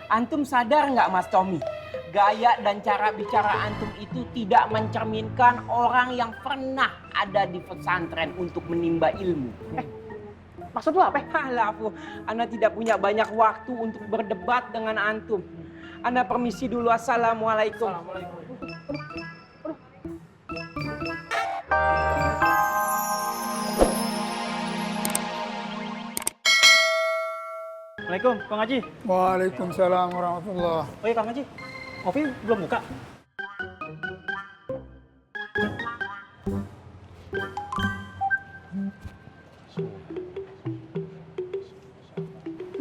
Antum sadar nggak Mas Tommy? Gaya dan cara bicara antum itu tidak mencerminkan orang yang pernah ada di pesantren untuk menimba ilmu. Maksud lu apa? Halah, Ana tidak punya banyak waktu untuk berdebat dengan antum. Ana permisi dulu. Assalamualaikum. Assalamualaikum, Kang Haji. Waalaikumsalam warahmatullah. Oh iya Kang Haji, kopi belum buka?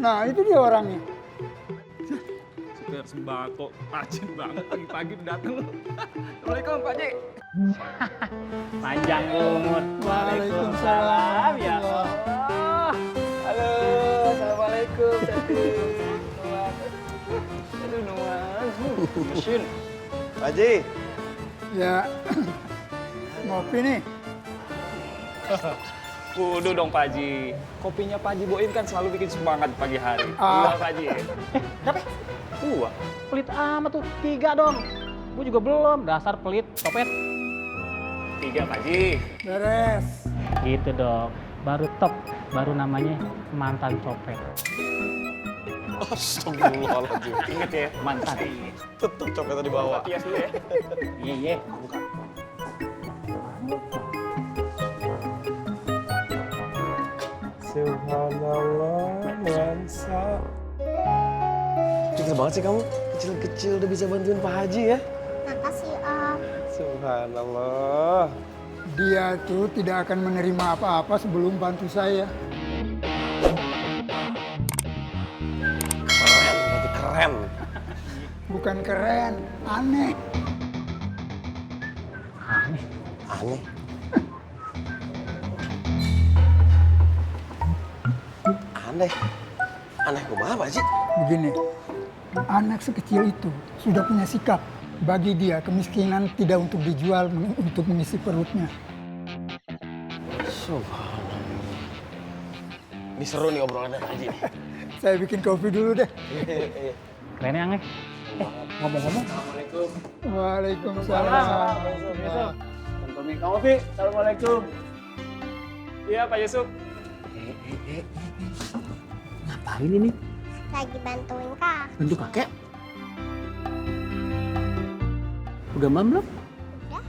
Nah, itu dia orangnya. Setir sembako, rajin banget pagi-pagi datang. Assalamualaikum Pak Haji. Panjang umur. Waalaikumsalam Ya Allah. Halo, assalamualaikum. Cantik. Aduh, Nuan. Mesin. Pak Haji. Ya, ngopi nih. Kudu dong Pak Haji. Kopinya Pak Haji Boim kan selalu bikin semangat pagi hari. Ah. Iya Pak Haji. Siapa? Wah. Pelit amat tuh, 3 dong. Gue juga belum, dasar pelit, copet. 3 Pak Haji. Beres. Gitu dong, baru top, baru namanya mantan copet. Astagfirullahaladzim. Ingat ya, mantan. Tetap copetnya di bawah. Tias dulu ya. Iya. Subhanallah, Wansa. Pintar banget sih kamu. Kecil-kecil udah bisa bantuin Pak Haji ya. Makasih Om. Subhanallah. Dia tuh tidak akan menerima apa-apa sebelum bantu saya. Keren, berarti keren. Bukan keren, aneh. Aneh. Aneh. Aneh kumaha Pak Haji? Begini, anak sekecil itu sudah punya sikap. Bagi dia, kemiskinan tidak untuk dijual, untuk mengisi perutnya. Subhanallah. Ini seru nih obrolannya Pak Haji. Saya bikin kopi dulu deh. Keren ya, Angge. Ngomong-ngomong. Assalamualaikum. Waalaikumsalam. Tommy Kopi. Assalamualaikum. Iya Pak Yusuf. Ngapain ini? Lagi bantuin Kak. Bantu kakek? Udah malam belum? Udah.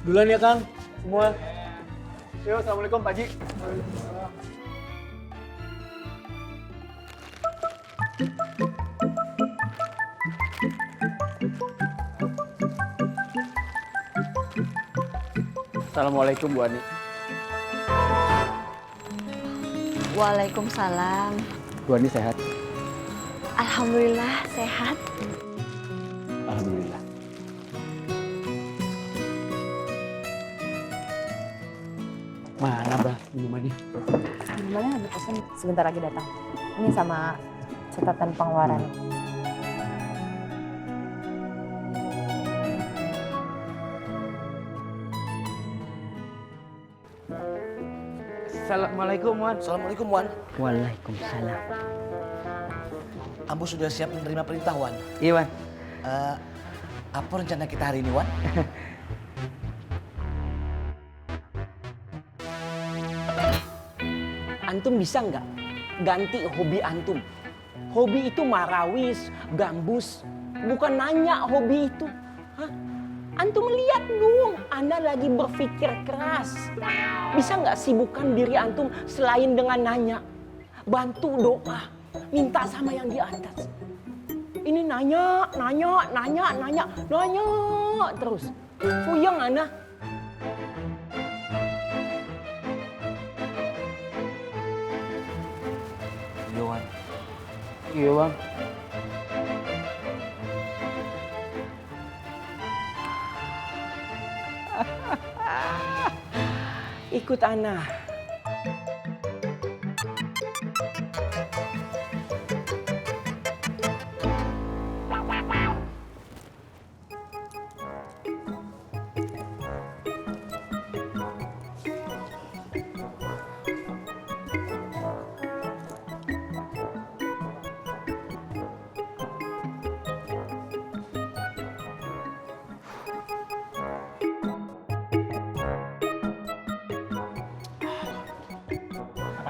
Duluan ya Kang, semua. Yuk, Assalamualaikum Pak Haji. Assalamualaikum Bu Ani. Waalaikumsalam. Bu Ani sehat? Alhamdulillah sehat. Alhamdulillah. Mana bah minumannya? Minumannya ada pesan sebentar lagi datang. Ini sama catatan pengeluaran. Assalamualaikum Wan. Assalamualaikum Wan. Waalaikumsalam. Ambo sudah siap menerima perintah Wan. Iya Wan. Apa rencana kita hari ini Wan? Antum bisa nggak ganti hobi antum? Hobi itu marawis, gambus, bukan nanya hobi itu. Hah? Antum lihat dong, Anda lagi berpikir keras. Bisa nggak sibukkan diri antum selain dengan nanya? Bantu doa, minta sama yang di atas. Ini nanya terus. Puyeng Anda. Iya Wan. Iya bang. Ikut Ana.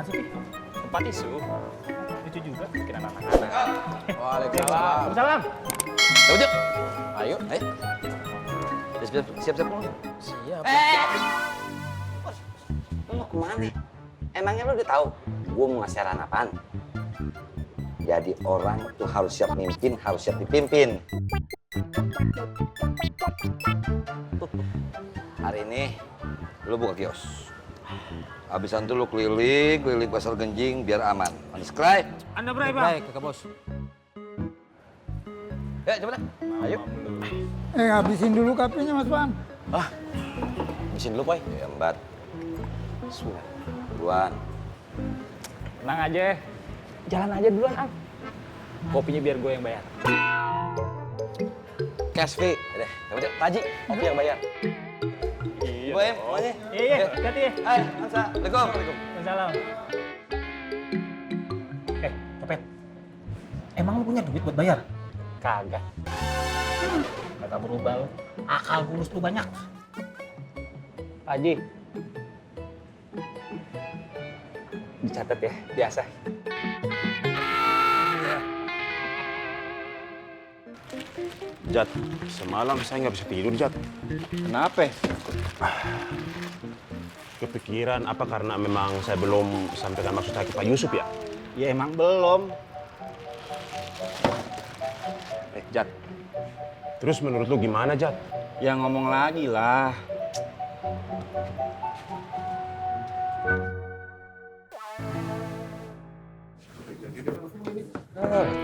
sih? Tempat isu. Lucu juga bikin anak-anak. Waalaikumsalam. Salam. Yuk. Ayo, ayo. Siap-siap dulu. Siap. Lu mau kemana? Emangnya lu udah tahu gue mau ngasih saran apaan? Jadi orang tuh harus siap mimpin, harus siap dipimpin. Hari ini lu buka kios. Habisan tuh lu keliling pasar Genjing biar aman. Subscribe. Anda berapa? Baik, kakak bos. Ya, coba deh. Ayo. Habisin dulu kopinya Mas Bang. Mesin dulu, Boy. Ya, Mbak. Duluan. Tenang aja. Jalan aja duluan, Am. Kopinya biar gue yang bayar. Cash fee. Udah, coba deh. Pak Haji, kopi yang bayar. Iya. Boy, semuanya. Iya, hati ya. Hai, Hansa. Assalamualaikum. Salam. Copet. Emang lu punya duit buat bayar? Kagak. Kagak berubah lu. Akal bulus lu banyak. Pak Haji. Dicatat ya, biasa. Jat, semalam saya nggak bisa tidur, Jat. Kenapa? Kepikiran apa karena memang saya belum sampaikan maksud saya ke Pak Yusuf ya? Ya emang belum. Jat, terus menurut lu gimana, Jat? Ya ngomong lagi lah.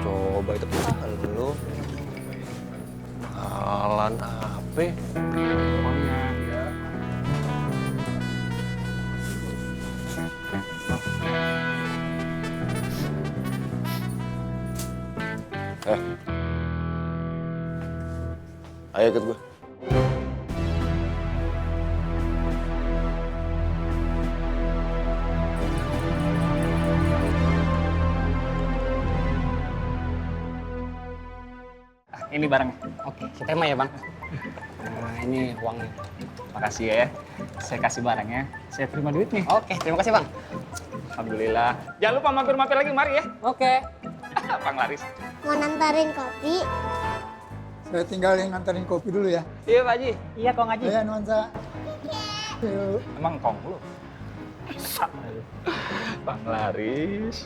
Coba itu kan lu. Alan apa? Ayo ikut gue. Ini barangnya. Oke, kita terima ya, Bang. Nah, ini uangnya. Makasih ya. Saya kasih barangnya. Saya terima duitnya. Oke, terima kasih, Bang. Alhamdulillah. Jangan lupa mampir-mampir lagi mari ya. Oke. Bang Laris. Mau nantarin kopi? Saya tinggalin nganterin kopi dulu ya. Iya, Pak Haji. Iya, Kong Haji. Ya, Nuansa. Yuk. Emang Kong lu? Bang Laris.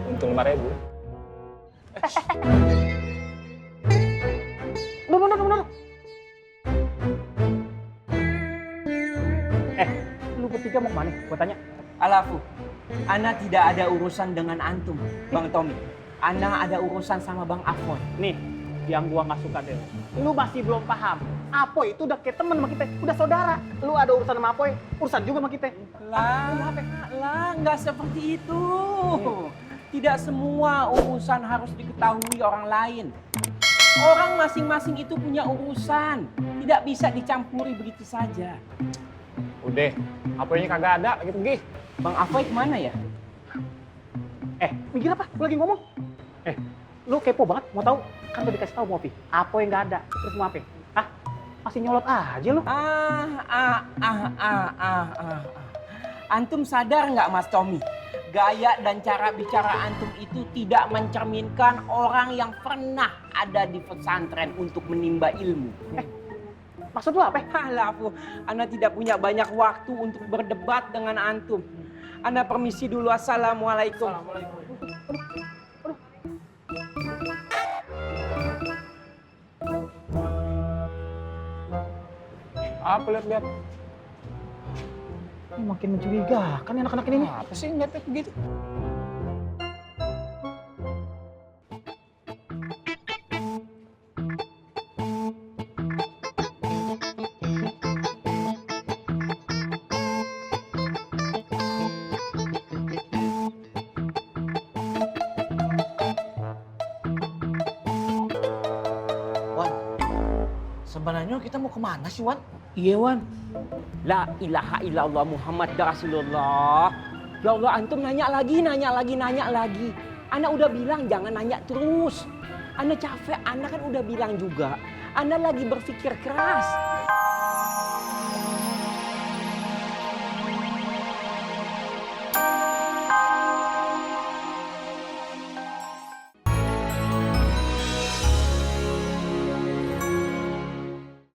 Untung 5.000. Bener. Lu bertiga mau kemana? Gua tanya. Alafu, Ana tidak ada urusan dengan antum, Bang Tommy. Ana ada urusan sama Bang Afon. Nih, yang gua nggak suka deh. Lu masih belum paham. Apoy itu udah kayak temen sama kita, udah saudara. Lu ada urusan sama Apoy, urusan juga sama kita. Lah, nggak seperti itu. Tidak semua urusan harus diketahui orang lain. Orang masing-masing itu punya urusan. Tidak bisa dicampuri begitu saja. Udah, Apoynya kagak ada, lagi pergi. Bang Afoy kemana ya? Mikir apa? Lu lagi ngomong? Lu kepo banget, mau tahu? Kan udah dikasih tahu mau Apoy. Apoy nggak ada, terus mau apa? Hah? Masih nyolot aja lu? Antum sadar nggak, Mas Tommy? Gaya dan cara bicara antum itu tidak mencerminkan orang yang pernah ada di pesantren untuk menimba ilmu. Maksud lu apa? Halah, Ana tidak punya banyak waktu untuk berdebat dengan antum. Ana permisi dulu. Assalamualaikum. Apa lihat-lihat? Ini makin mencurigakan ya anak-anak ini. Apa sih ngeliat begitu? Wan, sebenarnya kita mau kemana sih, Wan? Iya, Wan. La ilaha illallah Muhammad Rasulullah. Ya Allah, antum nanya lagi. Ana udah bilang jangan nanya terus. Ana capek, Ana kan udah bilang juga. Ana lagi berpikir keras.